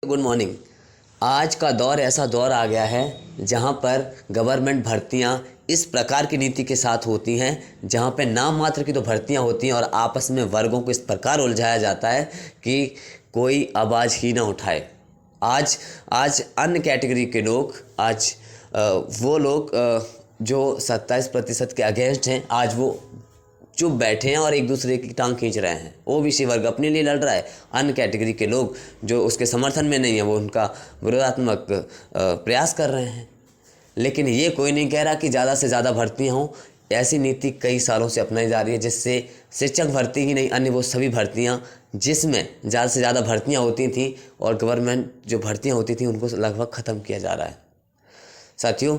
Good morning. आज का दौर ऐसा दौर आ गया है जहां पर गवर्नमेंट भर्तियां इस प्रकार की नीति के साथ होती हैं, जहां पे नाम मात्र की तो भर्तियां होती हैं और आपस में वर्गों को इस प्रकार उलझाया जाता है कि कोई आवाज़ ही ना उठाए। आज आज अन्य कैटेगरी के लोग, आज वो लोग जो 27% के अगेंस्ट हैं, आज वो चुप बैठे हैं और एक दूसरे की टांग खींच रहे हैं। ओबीसी वर्ग अपने लिए लड़ रहा है, अन्य कैटेगरी के लोग जो उसके समर्थन में नहीं है वो उनका विरोधात्मक प्रयास कर रहे हैं। लेकिन ये कोई नहीं कह रहा कि ज़्यादा से ज़्यादा भर्तियाँ हों। ऐसी नीति कई सालों से अपनाई जा रही है, जिससे शिक्षक भर्ती ही नहीं, अन्य वो सभी भर्तियाँ जिसमें ज़्यादा से ज़्यादा भर्तियाँ होती थी और गवर्नमेंट जो भर्तियाँ होती थी उनको लगभग ख़त्म किया जा रहा है। साथियों,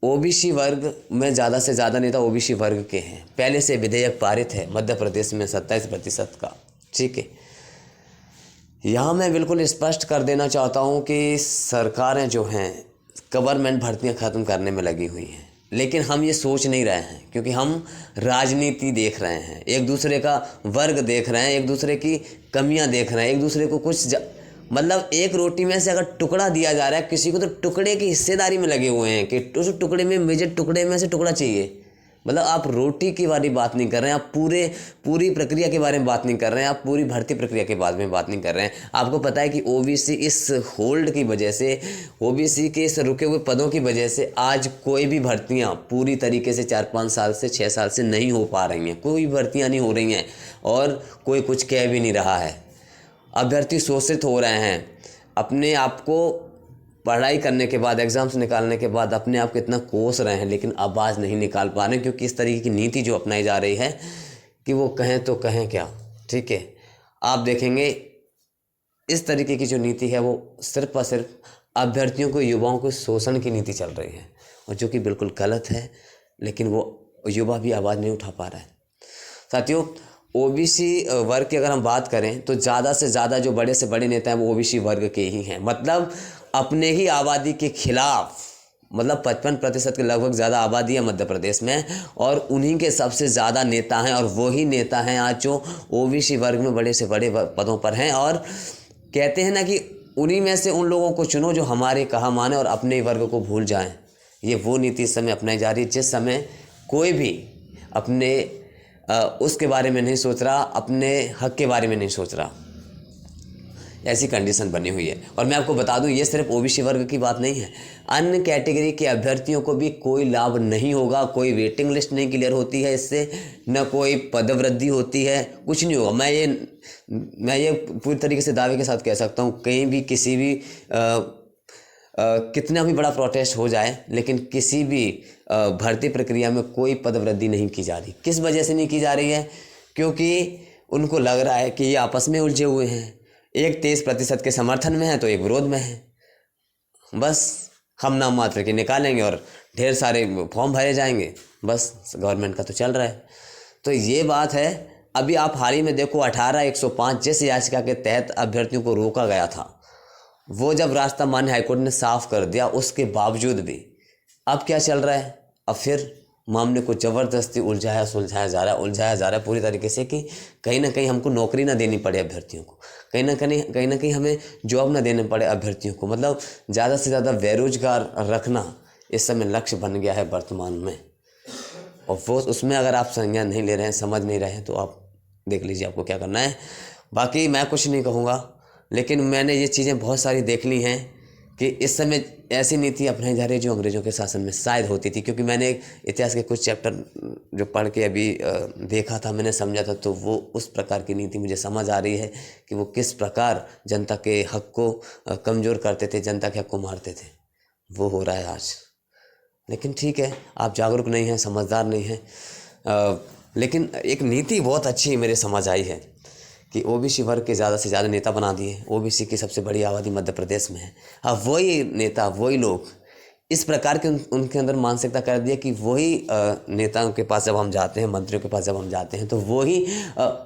ओबीसी वर्ग में ज़्यादा से ज़्यादा नेता ओबीसी वर्ग के हैं। पहले से विधेयक पारित है मध्य प्रदेश में 27% का, ठीक है। यहाँ मैं बिल्कुल स्पष्ट कर देना चाहता हूँ कि सरकारें जो हैं गवर्नमेंट भर्तियाँ ख़त्म करने में लगी हुई हैं, लेकिन हम ये सोच नहीं रहे हैं क्योंकि हम राजनीति देख रहे हैं, एक दूसरे का वर्ग देख रहे हैं, एक दूसरे की कमियाँ देख रहे हैं, एक दूसरे को कुछ मतलब एक रोटी में से अगर टुकड़ा दिया जा रहा है किसी को, तो टुकड़े की हिस्सेदारी में लगे हुए हैं कि उस टुकड़े में मुझे टुकड़े में से टुकड़ा चाहिए। मतलब आप रोटी की वाली बात नहीं कर रहे हैं, आप पूरी प्रक्रिया के बारे में बात नहीं कर रहे हैं, आप पूरी भर्ती प्रक्रिया के बारे में बात नहीं कर रहे हैं। आपको पता है कि ओबीसी इस होल्ड की वजह से, ओबीसी के इस रुके हुए पदों की वजह से आज कोई भी भर्तियां पूरी तरीके से 4-5 साल से 6 साल से नहीं हो पा रही हैं। कोई भर्तियां नहीं हो रही हैं और कोई कुछ कह भी नहीं रहा है। अभ्यर्थी शोषित हो रहे हैं। अपने आप को पढ़ाई करने के बाद, एग्ज़ाम्स निकालने के बाद अपने आप को इतना कोस रहे हैं, लेकिन आवाज़ नहीं निकाल पा रहे हैं क्योंकि इस तरीके की नीति जो अपनाई जा रही है कि वो कहें तो कहें क्या, ठीक है। आप देखेंगे इस तरीके की जो नीति है वो सिर्फ और सिर्फ अभ्यर्थियों को, युवाओं को शोषण की नीति चल रही है, और जो कि बिल्कुल गलत है, लेकिन वो युवा भी आवाज़ नहीं उठा पा रहा है। साथियों, ओबीसी वर्ग की अगर हम बात करें तो ज़्यादा से ज़्यादा जो बड़े से बड़े नेता हैं वो ओबीसी वर्ग के ही हैं। मतलब अपने ही आबादी के खिलाफ, मतलब 55% के लगभग ज़्यादा आबादी है मध्य प्रदेश में, और उन्हीं के सबसे ज़्यादा नेता हैं, और वही नेता हैं आज जो ओबीसी वर्ग में बड़े से बड़े पदों पर हैं। और कहते हैं ना कि उन्हीं में से उन लोगों को चुनो जो हमारे कहा माने और अपने वर्ग को भूल जाएं। ये वो नीति इस समय अपनाई जा रही है जिस समय कोई भी अपने उसके बारे में नहीं सोच रहा, अपने हक के बारे में नहीं सोच रहा। ऐसी कंडीशन बनी हुई है। और मैं आपको बता दूं, ये सिर्फ ओबीसी वर्ग की बात नहीं है, अन्य कैटेगरी के अभ्यर्थियों को भी कोई लाभ नहीं होगा। कोई वेटिंग लिस्ट नहीं क्लियर होती है इससे, न कोई पदवृद्धि होती है, कुछ नहीं होगा। मैं ये पूरी तरीके से दावे के साथ कह सकता हूँ, कहीं भी किसी भी कितना भी बड़ा प्रोटेस्ट हो जाए, लेकिन किसी भी भर्ती प्रक्रिया में कोई पदवृद्धि नहीं की जा रही। किस वजह से नहीं की जा रही है? क्योंकि उनको लग रहा है कि ये आपस में उलझे हुए हैं। एक 23% के समर्थन में है तो एक विरोध में है। बस हम नाम मात्र के निकालेंगे और ढेर सारे फॉर्म भरे जाएंगे, बस गवर्नमेंट का तो चल रहा है। तो ये बात है। अभी आप हाल ही में देखो, 18-105 जिस याचिका के तहत अभ्यर्थियों को रोका गया था, वो जब रास्ता माननीय हाईकोर्ट ने साफ कर दिया, उसके बावजूद भी अब क्या चल रहा है? अब फिर मामले को ज़बरदस्ती उलझाया जा रहा है पूरी तरीके से, कि कहीं ना कहीं हमको नौकरी ना देनी पड़े अभ्यर्थियों को, कहीं ना कहीं हमें जॉब ना देने पड़े अभ्यर्थियों को। मतलब ज़्यादा से ज़्यादा बेरोजगार रखना इस समय लक्ष्य बन गया है वर्तमान में। और वो उसमें अगर आप संज्ञान नहीं ले रहे हैं, समझ नहीं रहे हैं, तो आप देख लीजिए आपको क्या करना है। बाकी मैं कुछ नहीं कहूँगा, लेकिन मैंने ये चीज़ें बहुत सारी देख ली हैं कि इस समय ऐसी नीति अपनाई जा रही है जो अंग्रेज़ों के शासन में शायद होती थी। क्योंकि मैंने इतिहास के कुछ चैप्टर जो पढ़ के अभी देखा था, मैंने समझा था, तो वो उस प्रकार की नीति मुझे समझ आ रही है कि वो किस प्रकार जनता के हक को कमज़ोर करते थे, जनता के हक को मारते थे। वो हो रहा है आज। लेकिन ठीक है, आप जागरूक नहीं हैं, समझदार नहीं हैं। लेकिन एक नीति बहुत अच्छी मेरे समझ आई है कि ओबीसी वर्ग के ज़्यादा से ज़्यादा नेता बना दिए। ओबीसी की सबसे बड़ी आबादी मध्य प्रदेश में है। अब वही नेता, वही लोग इस प्रकार के उनके अंदर मानसिकता कर दिया कि वही नेताओं के पास जब हम जाते हैं, मंत्रियों के पास जब हम जाते हैं, तो वही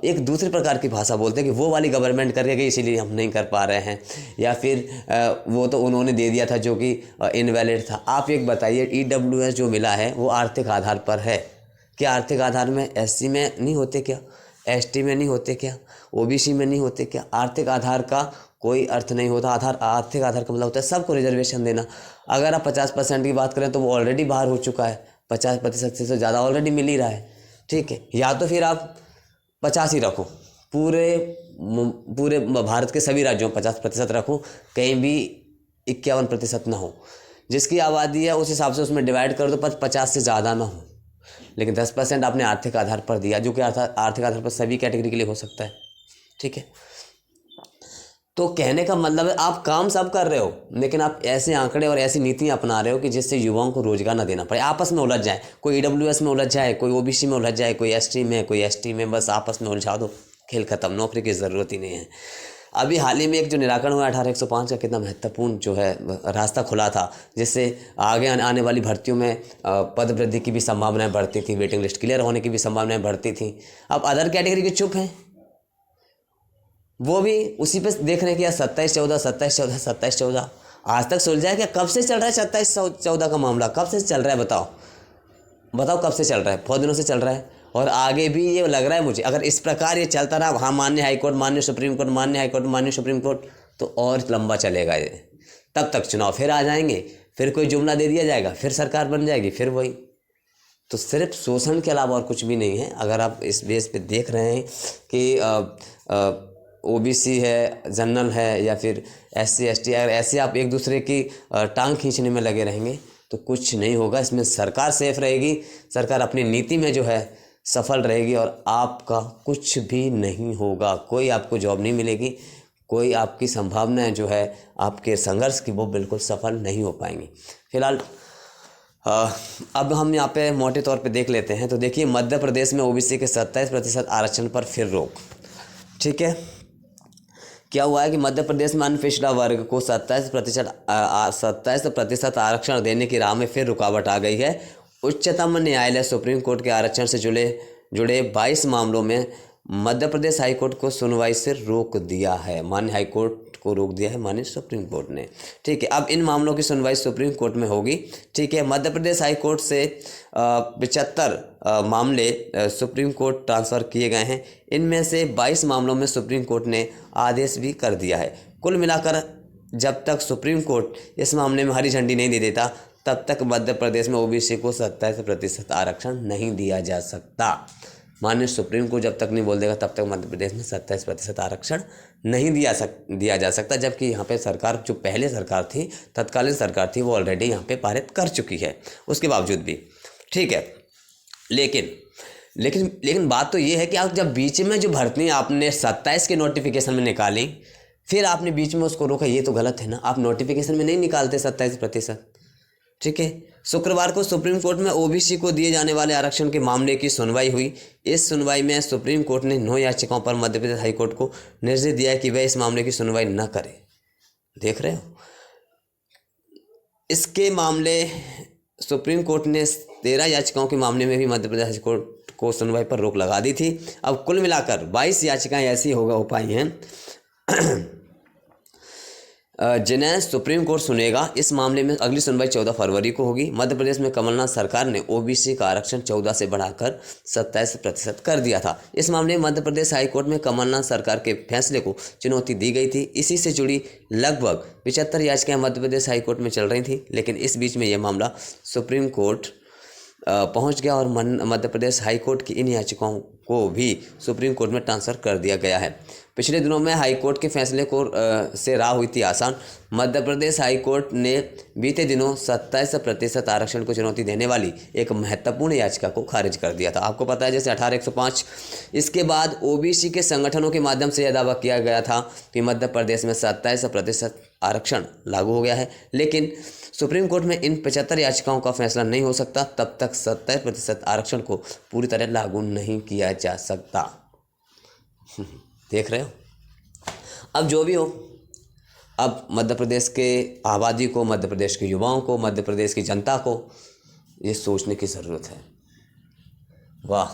एक दूसरे प्रकार की भाषा बोलते हैं कि वो वाली गवर्नमेंट कर गई इसीलिए हम नहीं कर पा रहे हैं, या फिर वो तो उन्होंने दे दिया था जो कि इनवैलिड था। आप एक बताइए, EWS जो मिला है वो आर्थिक आधार पर है क्या? आर्थिक आधार में SC में नहीं होते क्या? ST में नहीं होते क्या? OBC में नहीं होते क्या? आर्थिक आधार का कोई अर्थ नहीं होता। आर्थिक आधार का मतलब होता है सबको रिजर्वेशन देना। अगर आप 50% की बात करें तो वो ऑलरेडी बाहर हो चुका है, 50% से ज़्यादा ऑलरेडी मिल ही रहा है, ठीक है। या तो फिर आप 50 ही रखो, पूरे पूरे भारत के सभी राज्यों में 50% रखो, कहीं भी 51% ना हो। जिसकी आबादी है उस हिसाब से उसमें डिवाइड कर दो, पर 50 से ज़्यादा ना हो। लेकिन 10% आपने आर्थिक आधार पर दिया, जो कि आर्थिक आधार पर सभी कैटेगरी के लिए हो सकता है, ठीक है। तो कहने का मतलब है आप काम सब कर रहे हो, लेकिन आप ऐसे आंकड़े और ऐसी नीतियां अपना रहे हो कि जिससे युवाओं को रोजगार ना देना पड़े, आपस में उलझ जाए। कोई ईडब्ल्यूएस में उलझ जाए, कोई ओबीसी में उलझ जाए, कोई एसटी में, कोई एसटी में, बस आपस में उलझा दो, खेल खत्म, नौकरी की ज़रूरत ही नहीं है। अभी हाल ही में एक जो निराकरण हुआ 18/105 का, कितना महत्वपूर्ण जो है रास्ता खुला था, जिससे आगे आने वाली भर्तियों में पद वृद्धि की भी संभावनाएं बढ़ती थी, वेटिंग लिस्ट क्लियर होने की भी संभावनाएं बढ़ती थी। अब अदर कैटेगरी के चुप हैं, वो भी उसी पे देख रहे हैं कि यार 27/14, 27/14, 27/14 आज तक सुलझा है क्या? कब से चल रहा है 27/14 का मामला? कब से चल रहा है बताओ, बताओ कब से चल रहा है? बहुत दिनों से चल रहा है। और आगे भी ये लग रहा है मुझे, अगर इस प्रकार ये चलता रहा, हाँ मान्य हाईकोर्ट, मान्य सुप्रीम कोर्ट, मान्य हाईकोर्ट, मान्य सुप्रीम कोर्ट, तो और लंबा चलेगा ये। तब तक चुनाव फिर आ जाएंगे, फिर कोई जुमला दे दिया जाएगा, फिर सरकार बन जाएगी, फिर वही। तो सिर्फ शोषण के अलावा और कुछ भी नहीं है। अगर आप इस बेस पे देख रहे हैं कि ओबीसी है, जनरल है, या फिर एससी एसटी, अगर ऐसे आप एक दूसरे की टांग खींचने में लगे रहेंगे तो कुछ नहीं होगा। इसमें सरकार सेफ रहेगी, सरकार अपनी नीति में जो है सफल रहेगी, और आपका कुछ भी नहीं होगा। कोई आपको जॉब नहीं मिलेगी, कोई आपकी संभावनाएं जो है आपके संघर्ष की वो बिल्कुल सफल नहीं हो पाएंगी। फिलहाल अब हम यहाँ पे मोटे तौर पे देख लेते हैं। तो देखिए, मध्य प्रदेश में ओबीसी के 27% आरक्षण पर फिर रोक, ठीक है। क्या हुआ है कि मध्य प्रदेश में अन्य पिछड़ा वर्ग को 27% आरक्षण देने की राह में फिर रुकावट आ गई है। उच्चतम न्यायालय सुप्रीम कोर्ट के आरक्षण से जुड़े 22 मामलों में मध्य प्रदेश हाईकोर्ट को सुनवाई से रोक दिया है। माननीय हाईकोर्ट को रोक दिया है माननीय सुप्रीम कोर्ट ने, ठीक है। अब इन मामलों की सुनवाई सुप्रीम कोर्ट में होगी, ठीक है। मध्य प्रदेश हाईकोर्ट से 75 मामले सुप्रीम कोर्ट ट्रांसफ़र किए गए हैं। इनमें से 22 मामलों में सुप्रीम कोर्ट ने आदेश भी कर दिया है। कुल मिलाकर जब तक सुप्रीम कोर्ट इस मामले में हरी झंडी नहीं दे देता, तब तक मध्य प्रदेश में ओबीसी को 27% आरक्षण नहीं दिया जा सकता। माननीय सुप्रीम कोर्ट जब तक नहीं बोल देगा, तब तक मध्य प्रदेश में 27% आरक्षण नहीं दिया जा सकता। जबकि यहाँ पे सरकार, जो पहले सरकार थी, तत्कालीन सरकार थी, वो ऑलरेडी यहाँ पे पारित कर चुकी है, उसके बावजूद भी, ठीक है। लेकिन बात तो ये है कि आप जब बीच में जो भर्ती आपने 27 के नोटिफिकेशन में निकाली, फिर आपने बीच में उसको रोका, ये तो गलत है ना। आप नोटिफिकेशन में नहीं निकालते 27%, ठीक है। शुक्रवार को सुप्रीम कोर्ट में ओबीसी को दिए जाने वाले आरक्षण के मामले की सुनवाई हुई। इस सुनवाई में सुप्रीम कोर्ट ने 9 याचिकाओं पर मध्य प्रदेश हाईकोर्ट को निर्देश दिया कि वह इस मामले की सुनवाई न करे। देख रहे हो, इसके मामले सुप्रीम कोर्ट ने 13 याचिकाओं के मामले में भी मध्य प्रदेश हाईकोर्ट को सुनवाई पर रोक लगा दी थी। अब कुल मिलाकर 22 याचिकाएं ऐसी हो पाई हैं जिन्हें सुप्रीम कोर्ट सुनेगा। इस मामले में अगली सुनवाई 14 फरवरी को होगी। मध्य प्रदेश में कमलनाथ सरकार ने ओबीसी का आरक्षण 14 से बढ़ाकर 27% कर दिया था। इस मामले में मध्य प्रदेश हाईकोर्ट में कमलनाथ सरकार के फैसले को चुनौती दी गई थी। इसी से जुड़ी लगभग 75 याचिकाएं मध्य प्रदेश हाईकोर्ट में चल रही थी, लेकिन इस बीच में यह मामला सुप्रीम कोर्ट पहुंच गया और मध्य प्रदेश हाईकोर्ट की इन याचिकाओं को भी सुप्रीम कोर्ट में ट्रांसफ़र कर दिया गया है। पिछले दिनों में हाईकोर्ट के फैसले को से राह हुई थी आसान। मध्य प्रदेश हाईकोर्ट ने बीते दिनों 27% आरक्षण को चुनौती देने वाली एक महत्वपूर्ण याचिका को खारिज कर दिया था। आपको पता है, जैसे 18/105, इसके बाद ओबीसी के संगठनों के माध्यम से यह दावा किया गया था कि मध्य प्रदेश में 27% आरक्षण लागू हो गया है। लेकिन सुप्रीम कोर्ट में इन 75 याचिकाओं का फैसला नहीं हो सकता तब तक 27% आरक्षण को पूरी तरह लागू नहीं किया जा सकता। देख रहे हो, अब जो भी हो, अब मध्य प्रदेश के आबादी को, मध्य प्रदेश के युवाओं को, मध्य प्रदेश की जनता को ये सोचने की ज़रूरत है। वाह,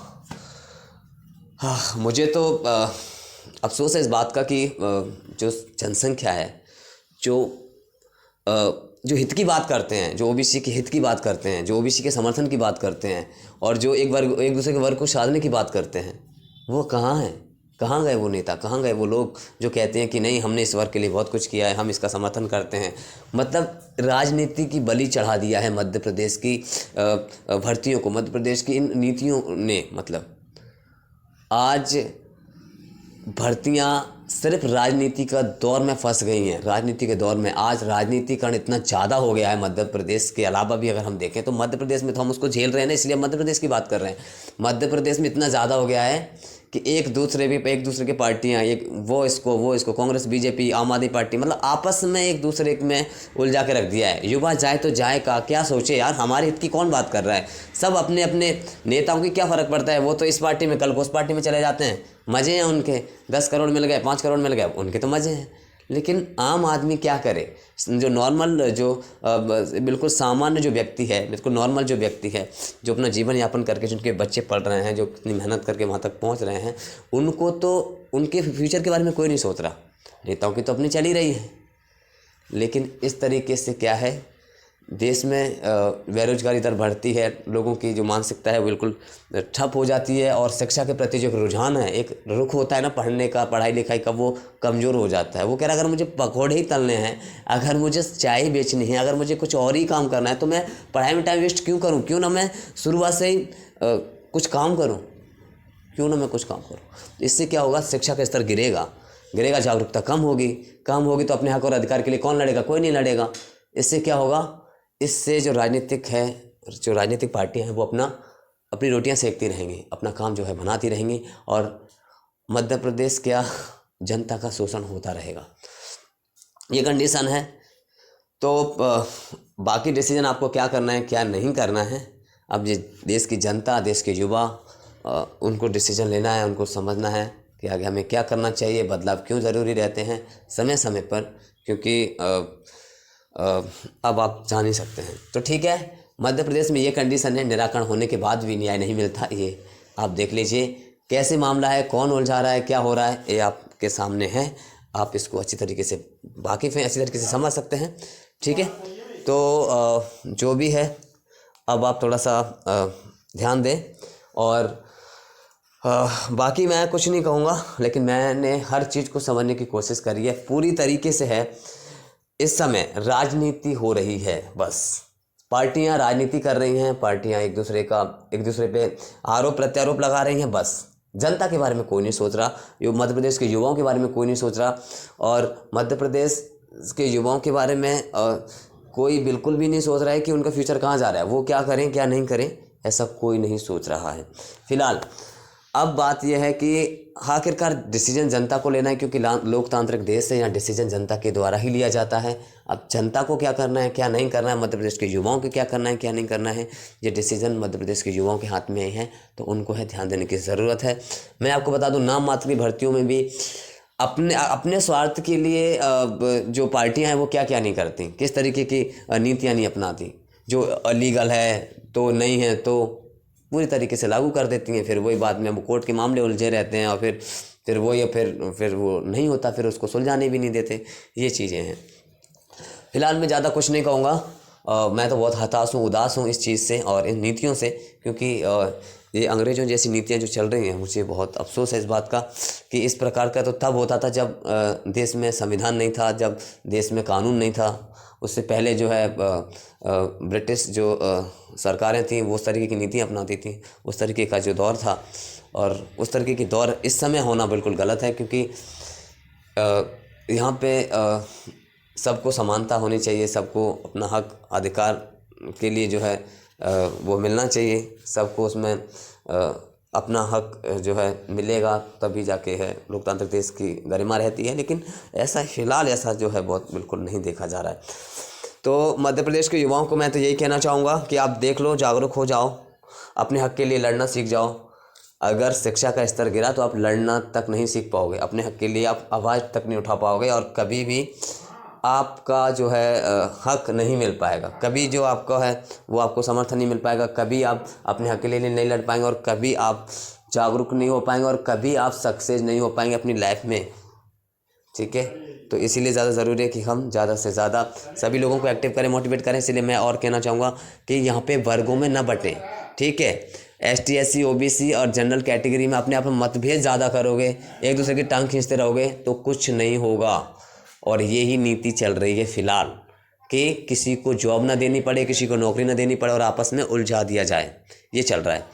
हाँ, मुझे तो अफसोस है इस बात का कि जो जनसंख्या है, जो हित की बात करते हैं, जो ओबीसी के हित की बात करते हैं, जो ओबीसी के समर्थन की बात करते हैं, और जो एक दूसरे के वर्ग को साधने की बात करते हैं, वो कहाँ हैं? कहाँ गए वो नेता, कहाँ गए वो लोग जो कहते हैं कि नहीं हमने इस वर्ग के लिए बहुत कुछ किया है, हम इसका समर्थन करते हैं। मतलब राजनीति की बलि चढ़ा दिया है मध्य प्रदेश की भर्तियों को, मध्य प्रदेश की इन नीतियों ने। मतलब आज भर्तियां सिर्फ राजनीति का दौर में फंस गई हैं। राजनीति के दौर में आज राजनीतिकरण इतना ज़्यादा हो गया है मध्य प्रदेश के अलावा भी अगर हम देखें तो मध्य प्रदेश में तो हम उसको झेल रहे हैं ना, इसलिए मध्य प्रदेश की बात कर रहे हैं। मध्य प्रदेश में इतना ज़्यादा हो गया है कि एक दूसरे की पार्टियां, एक वो इसको कांग्रेस, बीजेपी, आम आदमी पार्टी, मतलब आपस में एक दूसरे में उलझा के रख दिया है। युवा जाए तो जाए का क्या सोचे यार, हमारे हित की कौन बात कर रहा है। सब अपने अपने नेताओं की क्या फ़र्क पड़ता है, वो तो इस पार्टी में कल को उस पार्टी में चले जाते हैं, मज़े हैं उनके। 10 करोड़ मिल गए, 5 करोड़ मिल गए, उनके तो मज़े हैं। लेकिन आम आदमी क्या करे, जो नॉर्मल, जो बिल्कुल सामान्य जो व्यक्ति है, बिल्कुल नॉर्मल जो व्यक्ति है, जो अपना जीवन यापन करके, जिनके बच्चे पढ़ रहे हैं, जो इतनी मेहनत करके वहाँ तक पहुँच रहे हैं, उनको तो उनके फ्यूचर के बारे में कोई नहीं सोच रहा। नेताओं की तो अपनी चल ही रही है। लेकिन इस तरीके से क्या है, देश में बेरोजगारी दर बढ़ती है, लोगों की जो मानसिकता है बिल्कुल ठप हो जाती है, और शिक्षा के प्रति जो रुझान है, एक रुख होता है ना पढ़ने का, पढ़ाई लिखाई का, वो कमज़ोर हो जाता है। वो कह रहा है अगर मुझे पकौड़े ही तलने हैं, अगर मुझे चाय ही बेचनी है, अगर मुझे कुछ और ही काम करना है, तो मैं पढ़ाई में टाइम वेस्ट क्यों करूँ? क्यों ना मैं शुरुआत से ही कुछ काम करूँ, क्यों ना मैं कुछ काम करूँ। इससे क्या होगा, शिक्षा का स्तर गिरेगा, जागरूकता कम होगी तो अपने हक और अधिकार के लिए कौन लड़ेगा? कोई नहीं लड़ेगा। इससे क्या होगा, इससे जो राजनीतिक पार्टियां हैं वो अपनी रोटियां सेकती रहेंगी, अपना काम जो है बनाती रहेंगी, और मध्य प्रदेश क्या, जनता का शोषण होता रहेगा। ये कंडीशन है। तो बाकी डिसीजन आपको क्या करना है, क्या नहीं करना है, अब ये देश की जनता, देश के युवा, उनको डिसीजन लेना है, उनको समझना है कि आगे हमें क्या करना चाहिए, बदलाव क्यों ज़रूरी रहते हैं समय समय पर, क्योंकि अब आप जान ही सकते हैं। तो ठीक है, मध्य प्रदेश में ये कंडीशन है, निराकरण होने के बाद भी न्याय नहीं मिलता। ये आप देख लीजिए कैसे मामला है, कौन उलझा रहा है, क्या हो रहा है, ये आपके सामने है। आप इसको अच्छी तरीके से वाकिफ़ हैं, अच्छी तरीके से समझ सकते हैं। ठीक है, तो जो भी है, अब आप थोड़ा सा ध्यान दें। और बाकी मैं कुछ नहीं कहूँगा, लेकिन मैंने हर चीज़ को समझने की कोशिश करी है, पूरी तरीके से है। इस समय राजनीति हो रही है, बस पार्टियां राजनीति कर रही हैं, पार्टियां एक दूसरे पे आरोप प्रत्यारोप लगा रही हैं, बस जनता के बारे में कोई नहीं सोच रहा। मध्य प्रदेश के युवाओं के बारे में कोई नहीं सोच रहा, और मध्य प्रदेश के युवाओं के बारे में कोई बिल्कुल भी नहीं सोच रहा है कि उनका फ्यूचर कहाँ जा रहा है, वो क्या करें क्या नहीं करें, ऐसा कोई नहीं सोच रहा है फिलहाल। अब बात यह है कि आखिरकार डिसीजन जनता को लेना है, क्योंकि लोकतांत्रिक देश है, यहाँ डिसीजन जनता के द्वारा ही लिया जाता है। अब जनता को क्या करना है, क्या नहीं करना है, मध्य प्रदेश के युवाओं को क्या करना है, क्या नहीं करना है, ये डिसीजन मध्य प्रदेश के युवाओं के हाथ में है, तो उनको है ध्यान देने की ज़रूरत है। मैं आपको बता दूं, नाम मात्र की भर्तियों में भी अपने स्वार्थ के लिए जो पार्टियाँ हैं वो क्या क्या नहीं करती, किस तरीके की नीतियाँ नहीं अपनाती, जो अलीगल है तो नहीं है तो पूरी तरीके से लागू कर देती हैं। फिर वही बाद में वो कोर्ट के मामले उलझे रहते हैं, और फिर वो नहीं होता, फिर उसको सुलझाने भी नहीं देते। ये चीज़ें हैं। फिलहाल मैं ज़्यादा कुछ नहीं कहूँगा। मैं तो बहुत हताश हूँ, उदास हूँ इस चीज़ से और इन नीतियों से, क्योंकि ये अंग्रेज़ों जैसी नीतियाँ जो चल रही हैं, मुझे बहुत अफसोस है इस बात का कि इस प्रकार का तो तब होता था जब देश में संविधान नहीं था, जब देश में कानून नहीं था। उससे पहले जो है ब्रिटिश जो सरकारें थीं वो उस तरीके की नीतियाँ अपनाती थीं, उस तरीके का जो दौर था, और उस तरीके की दौर इस समय होना बिल्कुल गलत है, क्योंकि यहाँ पे सबको समानता होनी चाहिए, सबको अपना हक अधिकार के लिए जो है वो मिलना चाहिए, सबको उसमें अपना हक जो है मिलेगा, तभी जाके है लोकतांत्रिक देश की गरिमा रहती है। लेकिन फिलहाल ऐसा जो है बहुत बिल्कुल नहीं देखा जा रहा है। तो मध्य प्रदेश के युवाओं को मैं तो यही कहना चाहूँगा कि आप देख लो, जागरूक हो जाओ, अपने हक के लिए लड़ना सीख जाओ। अगर शिक्षा का स्तर गिरा तो आप लड़ना तक नहीं सीख पाओगे, अपने हक के लिए आप आवाज़ तक नहीं उठा पाओगे, और कभी भी आपका जो है हक नहीं मिल पाएगा, कभी जो आपका है वो आपको समर्थन नहीं मिल पाएगा, कभी आप अपने हक के लिए नहीं लड़ पाएंगे, और कभी आप जागरूक नहीं हो पाएंगे, और कभी आप सक्सेस नहीं हो पाएंगे अपनी लाइफ में। ठीक है, तो इसीलिए ज़्यादा ज़रूरी है कि हम ज़्यादा से ज़्यादा सभी लोगों को एक्टिव करें, मोटिवेट करें। इसलिए मैं और कहना चाहूँगा कि यहाँ पे वर्गों में न बटें। ठीक है, ST SC OBC और जनरल कैटेगरी में अपने आप में मतभेद ज़्यादा करोगे, एक दूसरे की टांग खींचते रहोगे तो कुछ नहीं होगा। और ये ही नीति चल रही है फ़िलहाल कि किसी को जॉब ना देनी पड़े, किसी को नौकरी ना देनी पड़े और आपस में उलझा दिया जाए, ये चल रहा है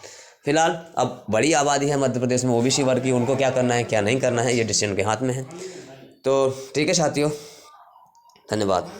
फ़िलहाल। अब बड़ी आबादी है मध्य प्रदेश में OBC वर्ग की, उनको क्या करना है क्या नहीं करना है ये डिसीजन के हाथ में है। तो ठीक है साथियों, धन्यवाद।